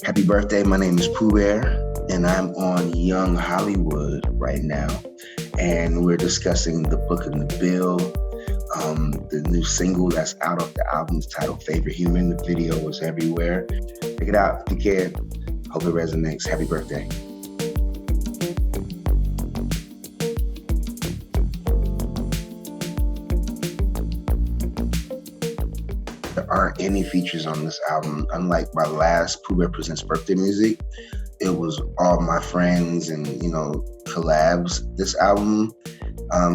Happy birthday. My name is Poo Bear, and I'm on Young Hollywood right now. And we're discussing the Book of Nabeel, the new single that's out of the album's titled Favorite Human. The video was everywhere. Check it out if you can. Hope it resonates. Happy birthday. There aren't any features on this album. Unlike my last Poo Bear Presents Bearthday music, it was all my friends and, collabs. This album,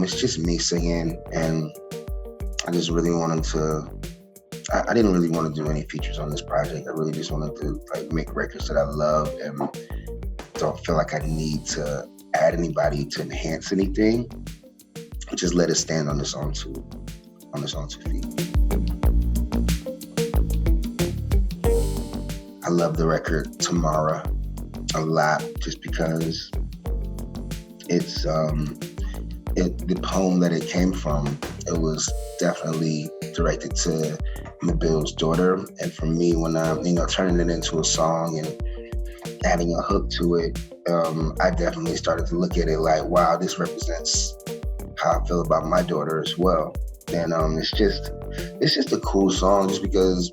it's just me singing, and I just really wanted to, I didn't really want to do any features on this project. I really just wanted to make records that I love and don't feel like I need to add anybody to enhance anything. Just let it stand on its own two feet. I love the record Tomorrow a lot, just because it's the poem that it came from. It was definitely directed to Nabeel's daughter, and for me, when I'm turning it into a song and adding a hook to it, I definitely started to look at it like, wow, this represents how I feel about my daughter as well. And it's just a cool song, just because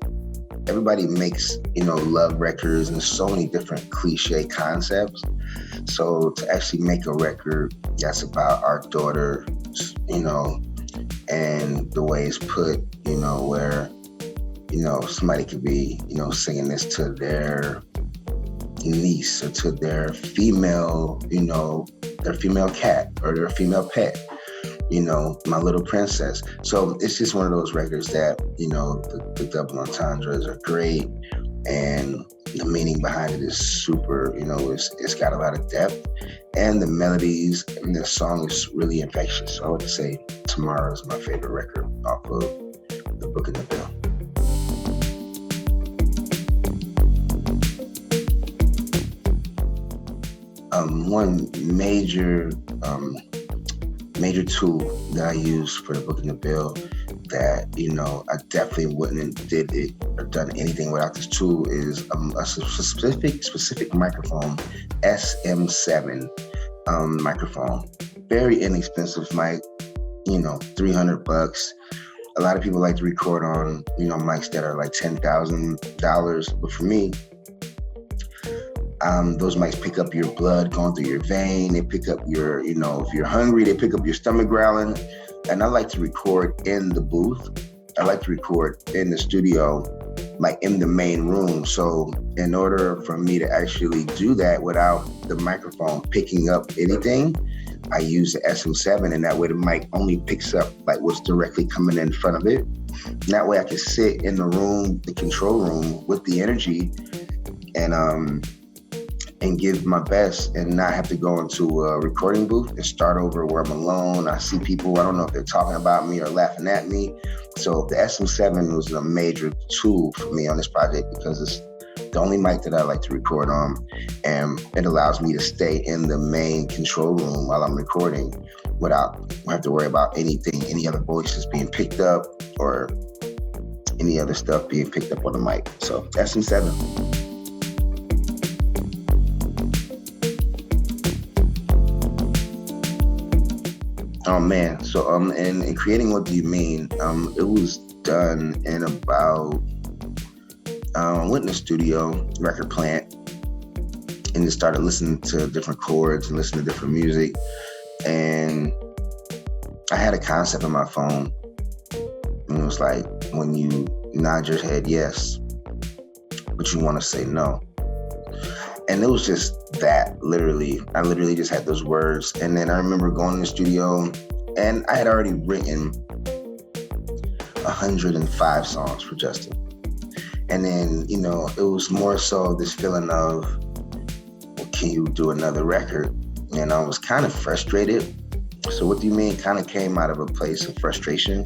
everybody makes, love records, and there's so many different cliche concepts. So to actually make a record that's about our daughter, and the way it's put, where, somebody could be, singing this to their niece or to their female, their female cat or their female pet, my little princess. So it's just one of those records that, the double entendres are great, and the meaning behind it is super, it's got a lot of depth, and the melodies in this song is really infectious. So I would say Tomorrow is my favorite record off of the Book of Nabeel. One major tool that I use for the Book of Nabeel that, I definitely wouldn't have did it or done anything without this tool is a specific microphone, SM7 microphone. Very inexpensive mic, $300. A lot of people like to record on, mics that are like $10,000, but for me, those mics pick up your blood going through your vein. They pick up your, if you're hungry, they pick up your stomach growling. And I like to record in the booth. I like to record in the studio, like in the main room. So in order for me to actually do that without the microphone picking up anything, I use the SM7, and that way the mic only picks up like what's directly coming in front of it. And that way I can sit in the room, the control room, with the energy and give my best and not have to go into a recording booth and start over where I'm alone. I see people, I don't know if they're talking about me or laughing at me. So the SM7 was a major tool for me on this project, because it's the only mic that I like to record on, and it allows me to stay in the main control room while I'm recording without have to worry about anything, any other voices being picked up or any other stuff being picked up on the mic. So SM7. Oh man, so in creating What Do You Mean, it was done in about, went in the studio, record plant, and just started listening to different chords and listening to different music. And I had a concept on my phone, and it was like, when you nod your head yes, but you want to say no. And it was just that, literally. I literally just had those words. And then I remember going in the studio, and I had already written 105 songs for Justin. And then, it was more so this feeling of, well, can you do another record? And I was kind of frustrated. So What Do You Mean kind of came out of a place of frustration,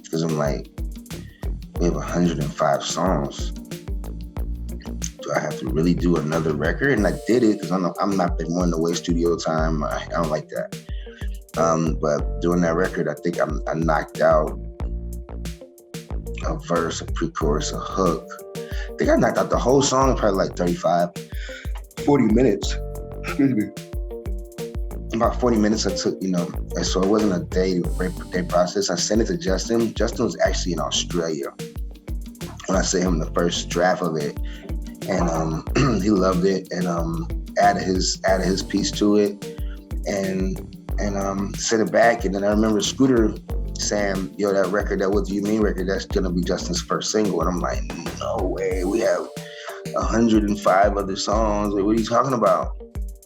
because I'm like, we have 105 songs. Do I have to really do another record? And I did it because I'm not the one to waste studio time. I don't like that. But doing that record, I think I knocked out a verse, a pre-chorus, a hook. I think I knocked out the whole song in probably like 35, 40 minutes. Excuse me. About 40 minutes I took, and so it wasn't a day process. I sent it to Justin. Justin was actually in Australia when I sent him the first draft of it, and he loved it, and added his piece to it, and sent it back. And then I remember Scooter saying, "Yo, that record, that What Do You Mean record, that's gonna be Justin's first single." And I'm like, "No way, we have 105 other songs. Like, what are you talking about?"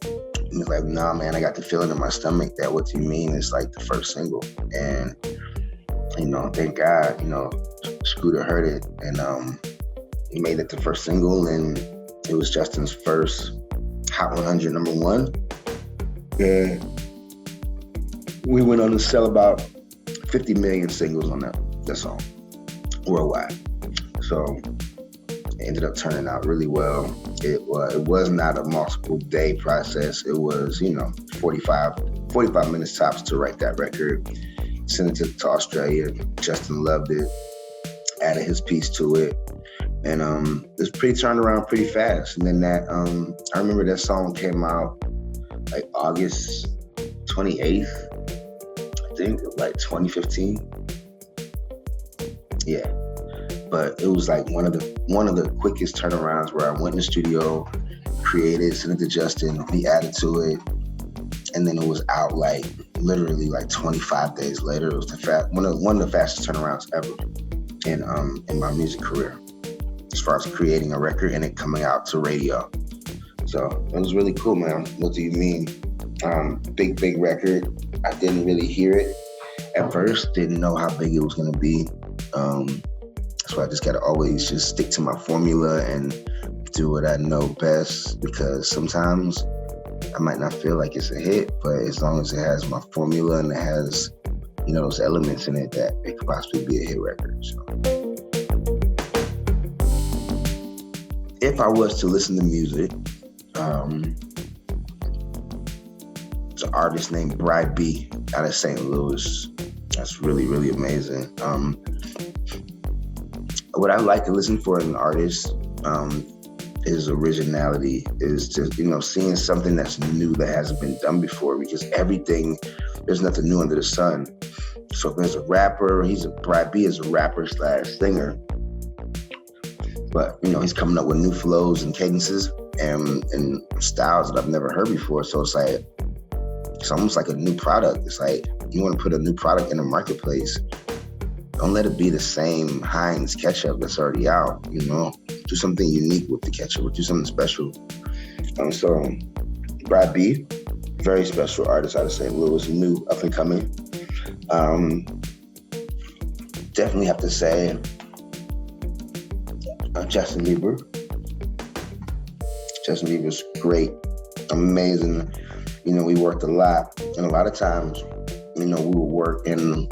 And he's like, "Nah, man, I got the feeling in my stomach that What Do You Mean is like the first single." And, thank God, Scooter heard it, and he made it the first single, and it was Justin's first Hot 100 number one. And we went on to sell about 50 million singles on that song worldwide. So it ended up turning out really well. It was not a multiple day process. It was, 45 minutes tops to write that record. Sent it to Australia. Justin loved it, added his piece to it. And it's pretty turned around pretty fast. And then I remember that song came out like August 28th, I think, like 2015. Yeah. But it was like one of the quickest turnarounds where I went in the studio, created, sent it to Justin, he added to it, and then it was out like literally like 25 days later. It was one of the fastest turnarounds ever in my music career, as far as creating a record and it coming out to radio. So it was really cool, man. What Do You Mean? Big record. I didn't really hear it at first, didn't know how big it was gonna be. So I just gotta always just stick to my formula and do what I know best, because sometimes I might not feel like it's a hit, but as long as it has my formula and it has, those elements in it, that it could possibly be a hit record. So if I was to listen to music, it's an artist named Bry B out of St. Louis. That's really, really amazing. What I like to listen for in an artist is originality, is just, seeing something that's new that hasn't been done before, because there's nothing new under the sun. So if there's a rapper, Bry B is a rapper / singer, but, he's coming up with new flows and cadences and styles that I've never heard before. So it's almost like a new product. It's like, you want to put a new product in the marketplace, don't let it be the same Heinz ketchup that's already out, Do something unique with the ketchup, or do something special. So Bry B, very special artist out of St. Louis, new, up and coming. Definitely have to say Justin Bieber. Justin Bieber's great, amazing. We worked a lot, and a lot of times, we would work and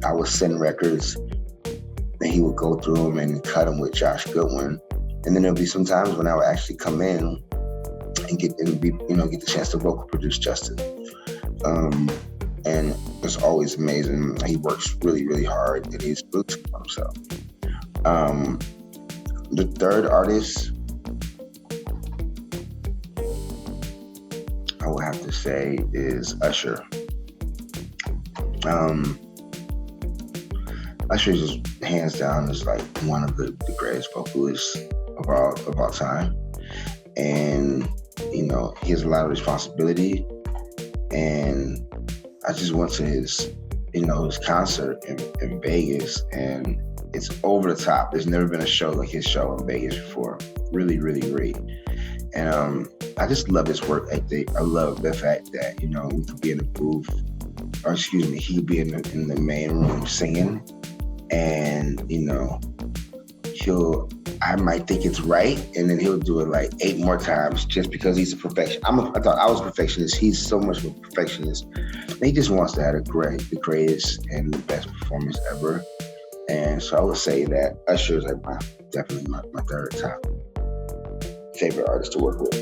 I would send records and he would go through them and cut them with Josh Goodwin. And then there'll be some times when I would actually come in and get the chance to vocal produce Justin. And it's always amazing. He works really, really hard, and he's really good for himself. The third artist I would have to say is Usher. Usher is just hands down is like one of the greatest vocalists of all time. And, he has a lot of responsibility. And I just went to his concert in Vegas, and it's over the top. There's never been a show like his show in Vegas before. Really, really great. And I just love his work ethic. I love the fact that, we could be in the booth, he could be in the main room singing, and, I might think it's right, and then he'll do it like 8 more times just because he's a perfectionist. I thought I was a perfectionist. He's so much of a perfectionist. And he just wants to have the greatest and the best performance ever. And so I would say that Usher is like definitely my third top favorite artist to work with.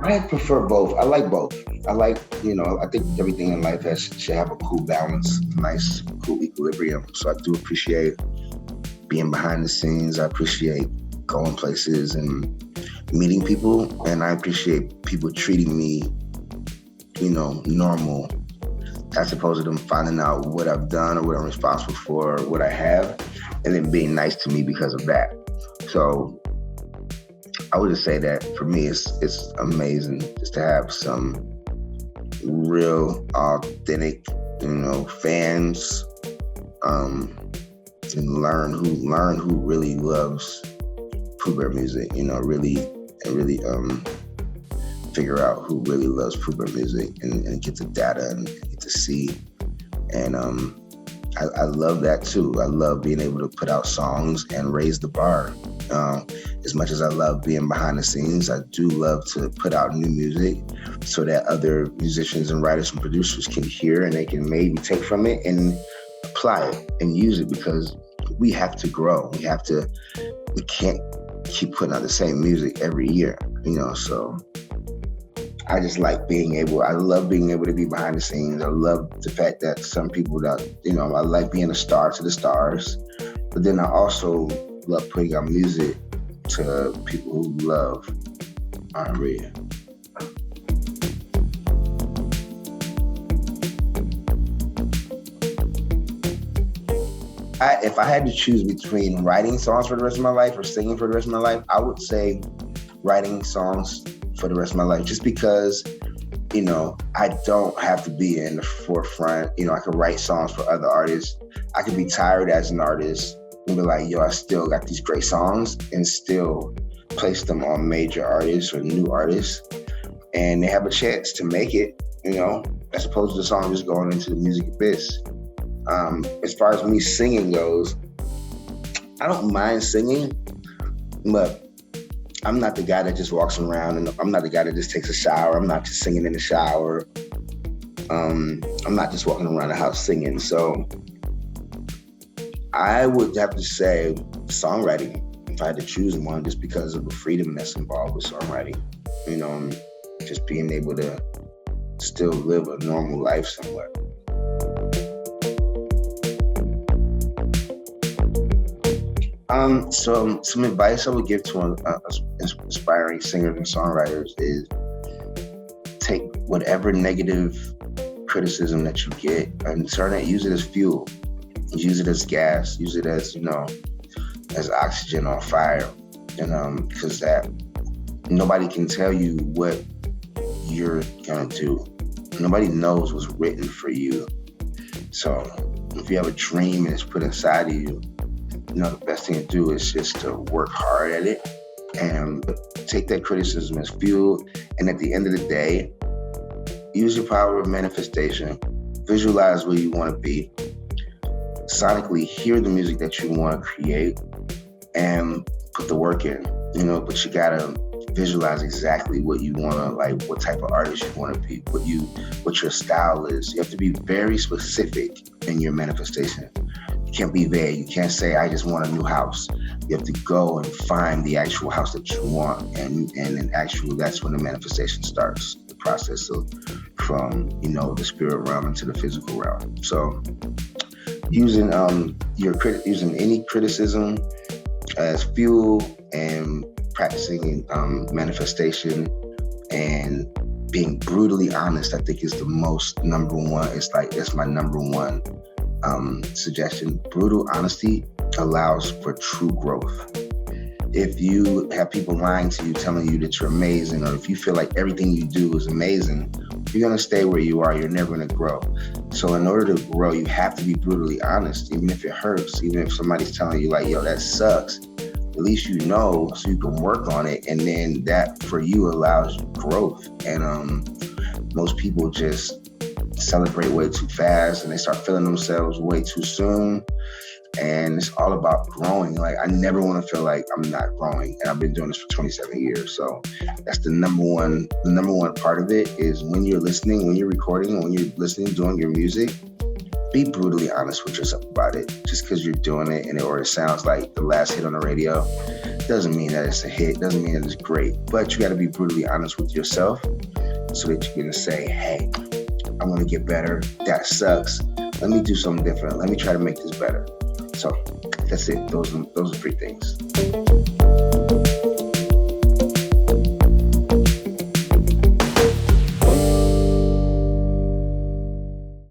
I prefer both. I like both. I like, I think everything in life should have a cool balance, nice, cool equilibrium. So I do appreciate being behind the scenes. I appreciate going places and meeting people. And I appreciate people treating me, normal, as opposed to them finding out what I've done or what I'm responsible for, or what I have, and then being nice to me because of that. So I would just say that for me, it's amazing just to have some real authentic, fans, and learn who really loves Poo Bear music, really figure out who really loves Poo Bear music and get the data and get to see. And I love that too. I love being able to put out songs and raise the bar. As much as I love being behind the scenes, I do love to put out new music so that other musicians and writers and producers can hear and they can maybe take from it and apply it and use it, because we have to grow. We can't keep putting out the same music every year, so I just like I love being able to be behind the scenes. I love the fact that some people that, I like being a star to the stars, but then I also love putting out music to people who love R&B. If I had to choose between writing songs for the rest of my life or singing for the rest of my life, I would say writing songs for the rest of my life, just because, I don't have to be in the forefront. I could write songs for other artists. I could be tired as an artist and be like, I still got these great songs, and still place them on major artists or new artists, and they have a chance to make it, as opposed to the song just going into the music abyss. As far as me singing goes, I don't mind singing, but I'm not the guy that just walks around, and I'm not the guy that just takes a shower. I'm not just singing in the shower. I'm not just walking around the house singing. So I would have to say songwriting if I had to choose one, just because of the freedom that's involved with songwriting. Just being able to still live a normal life somewhat. So some advice I would give to aspiring singers and songwriters is take whatever negative criticism that you get and use it as fuel. Use it as gas. Use it as, as oxygen on fire. And because that nobody can tell you what you're gonna do. Nobody knows what's written for you. So if you have a dream and it's put inside of you, the best thing to do is just to work hard at it and take that criticism as fuel. And at the end of the day, use your power of manifestation. Visualize where you want to be. Sonically hear the music that you want to create and put the work in. But you gotta visualize exactly what you want to, what type of artist you want to be, what your style is. You have to be very specific in your manifestation. Can't be vague. You can't say, I just want a new house. You have to go and find the actual house that you want. And that's when the manifestation starts, the process from the spirit realm into the physical realm. So using any criticism as fuel and practicing manifestation and being brutally honest, I think is the most number one. That's my number one suggestion. Brutal honesty allows for true growth. If you have people lying to you, telling you that you're amazing, or if you feel like everything you do is amazing, you're going to stay where you are. You're never going to grow. So in order to grow, you have to be brutally honest, even if it hurts, even if somebody's telling you that sucks. At least so you can work on it, and then that for you allows growth. And most people just celebrate way too fast, and they start feeling themselves way too soon. And it's all about growing. I never want to feel like I'm not growing, and I've been doing this for 27 years. So that's the number one part of it is when you're listening, when you're recording, when you're listening, doing your music, be brutally honest with yourself about it. Just because you're doing it or it sounds like the last hit on the radio doesn't mean that it's a hit, doesn't mean that it's great. But you got to be brutally honest with yourself so that you're going to say, hey, I want to get better. That sucks. Let me do something different. Let me try to make this better. So that's it. Those are 3 things.